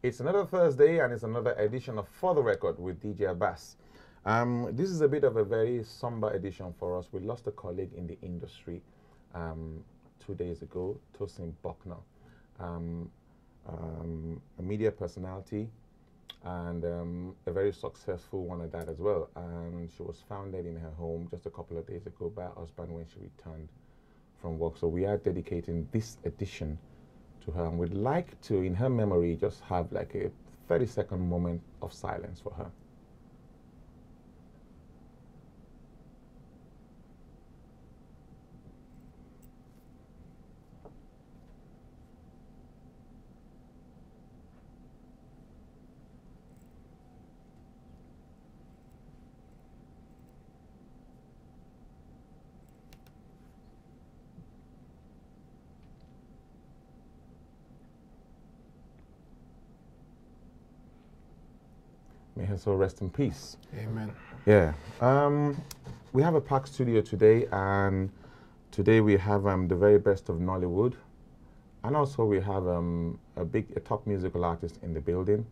It's another Thursday and it's another edition of For the Record with DJABASS. This is a bit of a very somber edition for us. We lost a colleague in the industry 2 days ago, Tosin Buckner, a media personality and a very successful one at that as well. And she was founded in her home just a couple of days ago by her husband when she returned from work. So we are dedicating this edition to her, and we'd like to, in her memory, just have like a 30-second moment of silence for her. May her soul rest in peace. Amen. Yeah. We have a packed studio today, and today we have the very best of Nollywood, and also we have a top musical artist in the building,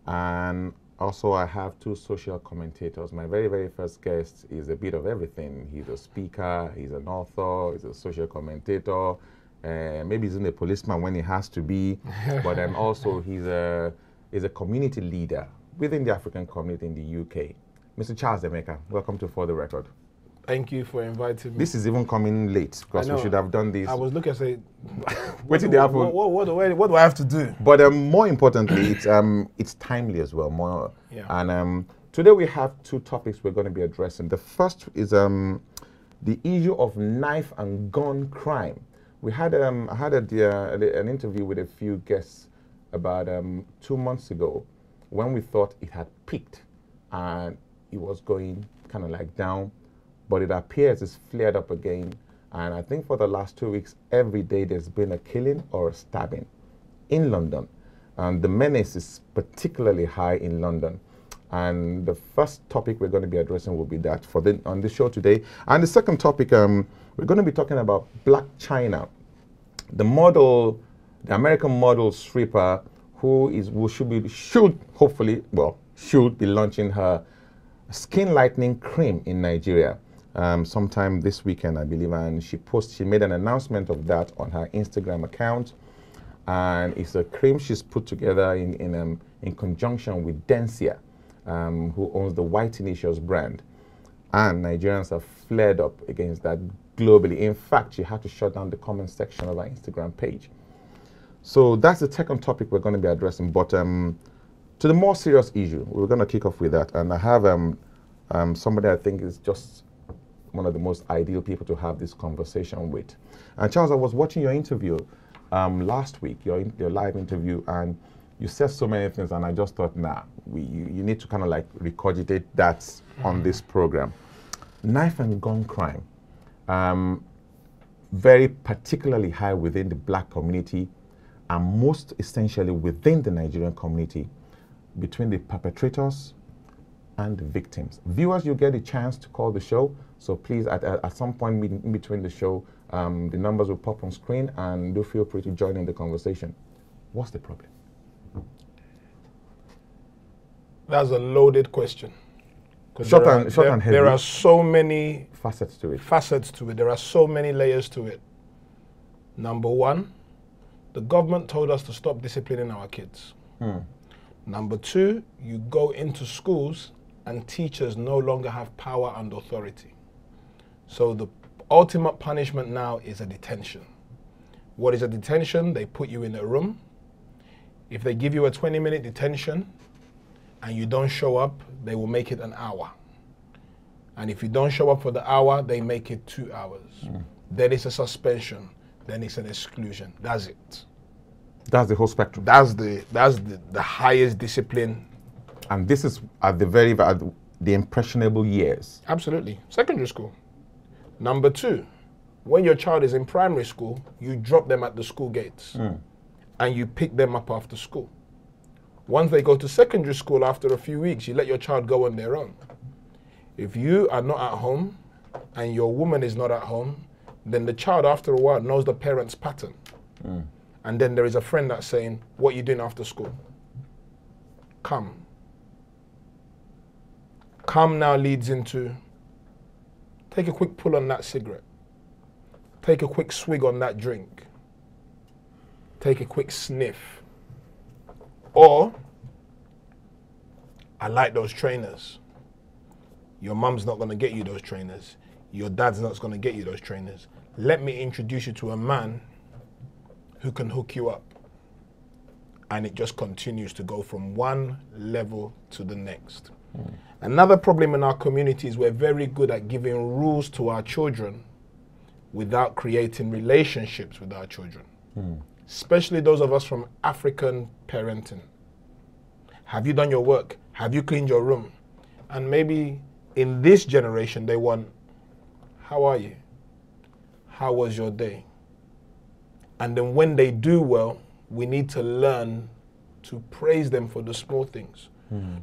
and also I have two social commentators. My very first guest is a bit of everything. He's a speaker, he's an author, he's a social commentator, maybe he's even a policeman when he has to be, but then also he's a community leader within the African community in the UK. Mr. Charles EMEKA, welcome to For the Record. Thank you for inviting me. This is even coming late because we should have done this. I was looking and say, what do I have to do? But more importantly, it's timely as well. And today we have two topics we're going to be addressing. The first is the issue of knife and gun crime. We had I had an interview with a few guests about 2 months ago, when we thought it had peaked and it was going kind of like down, but it appears it's flared up again. And I think for the last 2 weeks, every day there's been a killing or a stabbing in London. And the menace is particularly high in London. And the first topic we're going to be addressing will be that on the show today. And the second topic, we're going to be talking about Black China, the American model stripper who should be launching her skin lightening cream in Nigeria sometime this weekend, I believe, and she made an announcement of that on her Instagram account, and it's a cream she's put together in conjunction with Denzia, who owns the White Initials brand, and Nigerians have flared up against that globally. In fact, she had to shut down the comment section of her Instagram page. So that's the second topic we're going to be addressing. But to the more serious issue, we're going to kick off with that. And I have somebody I think is just one of the most ideal people to have this conversation with. And Charles, I was watching your interview last week, your live interview, and you said so many things, and I just thought, you need to kind of like regurgitate that on this program. Knife and gun crime, very particularly high within the Black community, and most essentially within the Nigerian community, between the perpetrators and the victims. Viewers, you get a chance to call the show, so please at some point in between the show, the numbers will pop on screen, and do feel free to join in the conversation. What's the problem? That's a loaded question. Short and heavy. There are so many facets to it. There are so many layers to it. Number one, the government told us to stop disciplining our kids. Number two, you go into schools and teachers no longer have power and authority. So the ultimate punishment now is a detention. What is a detention? They put you in a room. If they give you a 20-minute detention and you don't show up, they will make it an hour. And if you don't show up for the hour, they make it 2 hours. Then it's a suspension. Then it's an exclusion. That's it. That's the whole spectrum. That's the highest discipline. And this is at the impressionable years. Absolutely. Secondary school. Number two, when your child is in primary school, you drop them at the school gates and you pick them up after school. Once they go to secondary school, after a few weeks, you let your child go on their own. If you are not at home and your woman is not at home, then the child after a while knows the parent's pattern. And then there is a friend that's saying, what are you doing after school? Come. Come now leads into, take a quick pull on that cigarette. Take a quick swig on that drink. Take a quick sniff. Or, I like those trainers. Your mum's not going to get you those trainers. Your dad's not going to get you those trainers. Let me introduce you to a man who can hook you up. And it just continues to go from one level to the next. Another problem in our community is we're very good at giving rules to our children without creating relationships with our children. Especially those of us from African parenting. Have you done your work? Have you cleaned your room? And maybe in this generation they want, how are you? How was your day? And then when they do well, we need to learn to praise them for the small things.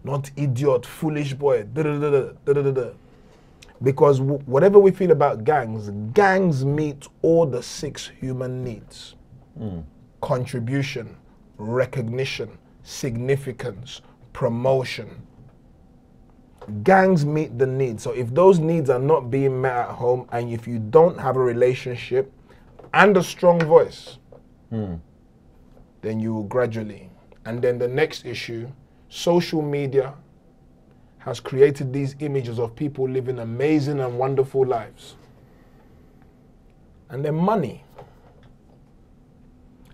Not idiot, foolish boy, Because whatever we feel about gangs meet all the 6 human needs. Contribution, recognition, significance, promotion. Gangs meet the needs. So if those needs are not being met at home, and if you don't have a relationship and a strong voice, then you will gradually. And then the next issue, social media has created these images of people living amazing and wonderful lives. And then money.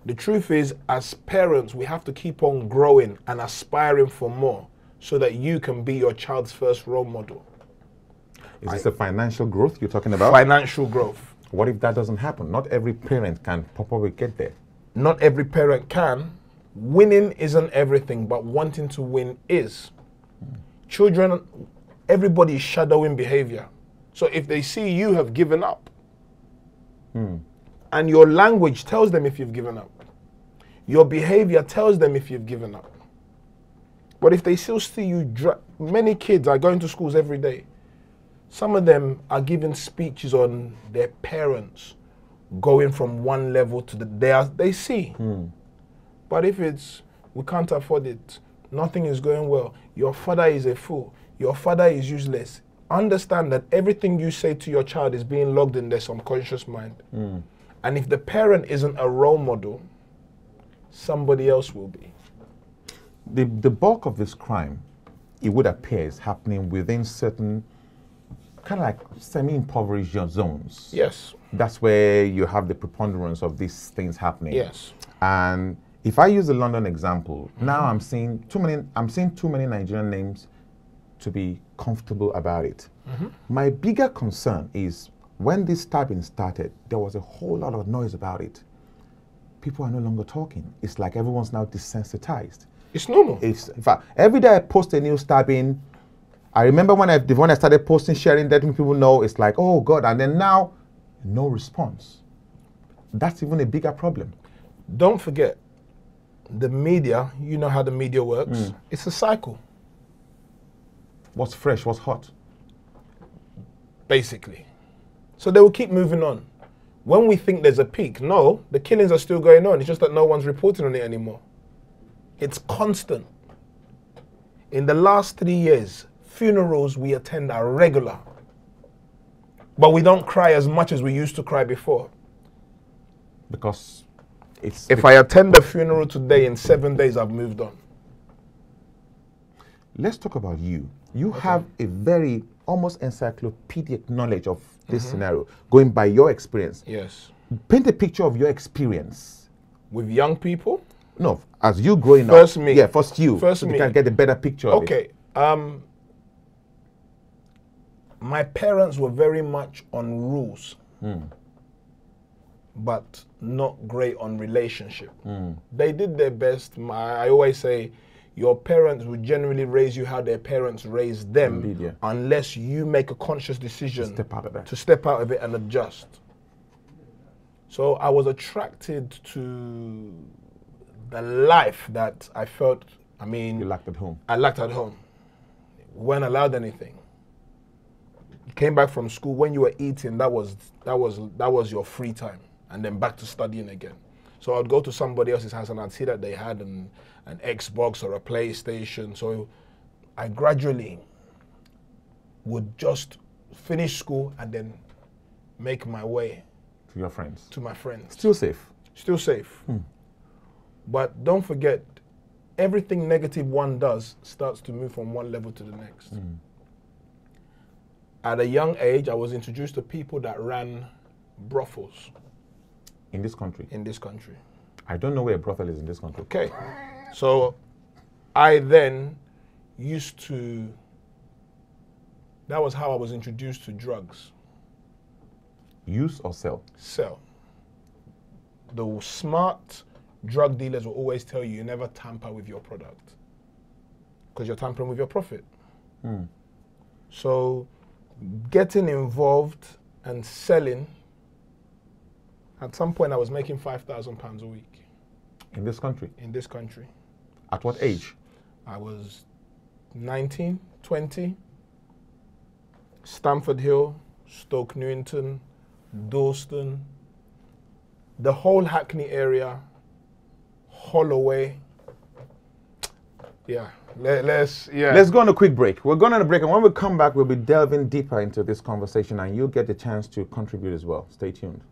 The truth is, as parents, we have to keep on growing and aspiring for more so that you can be your child's first role model. Is this a financial growth you're talking about? Financial growth. What if that doesn't happen? Not every parent can probably get there. Not every parent can. Winning isn't everything, but wanting to win is. Children, everybody is shadowing behavior. So if they see you have given up, and your language tells them if you've given up, your behavior tells them if you've given up. But if they still see you, many kids are going to schools every day. Some of them are giving speeches on their parents going from one level to they see. But if it's, we can't afford it, nothing is going well, your father is a fool, your father is useless, understand that everything you say to your child is being logged in their subconscious mind. And if the parent isn't a role model, somebody else will be. The bulk of this crime, it would appear, is happening within certain kind of like semi-impoverished zones. Yes. That's where you have the preponderance of these things happening. Yes. And if I use the London example, now I'm seeing too many Nigerian names to be comfortable about it. My bigger concern is when this stabbing started, there was a whole lot of noise about it. People are no longer talking. It's like everyone's now desensitized. It's normal. In fact, every day I post a new stabbing. I remember when I started posting, sharing, letting people know, it's like, oh God, and then now, no response. That's even a bigger problem. Don't forget, the media, you know how the media works, it's a cycle. What's fresh, what's hot? Basically. So they will keep moving on. When we think there's a peak, no, the killings are still going on. It's just that no one's reporting on it anymore. It's constant. In the last 3 years, funerals we attend are regular. But we don't cry as much as we used to cry before. Because it's... If I attend a funeral today, in 7 days, I've moved on. Let's talk about you. You have a very almost encyclopedic knowledge of this scenario, going by your experience. Yes. Paint a picture of your experience. With young people? No, as you growing up. First me. Yeah, first you. First so me. You can get a better picture of it. Okay. My parents were very much on rules, but not great on relationship. They did their best. I always say, your parents will generally raise you how their parents raised them. Indeed, yeah. Unless you make a conscious decision Step out of that. to step out of it and adjust. So I was attracted to the life that I felt, I mean... You lacked at home. I lacked at home. Weren't allowed anything. You came back from school, when you were eating, that was your free time. And then back to studying again. So I'd go to somebody else's house and I'd see that they had an Xbox or a PlayStation. So I gradually would just finish school and then make my way to your friends. To my friends. Still safe. Still safe. But don't forget, everything negative one does starts to move from one level to the next. At a young age, I was introduced to people that ran brothels. In this country? In this country. I don't know where a brothel is in this country. Okay. So I then used to, that was how I was introduced to drugs. Use or sell? Sell. The smart drug dealers will always tell you never tamper with your product because you're tampering with your profit. So getting involved and selling, at some point I was making £5,000 a week. In this country? In this country. At what age? I was 19, 20. Stamford Hill, Stoke Newington, Dalston, the whole Hackney area, Holloway. Yeah, let's go on a quick break. We're going on a break, and when we come back, we'll be delving deeper into this conversation, and you'll get the chance to contribute as well. Stay tuned.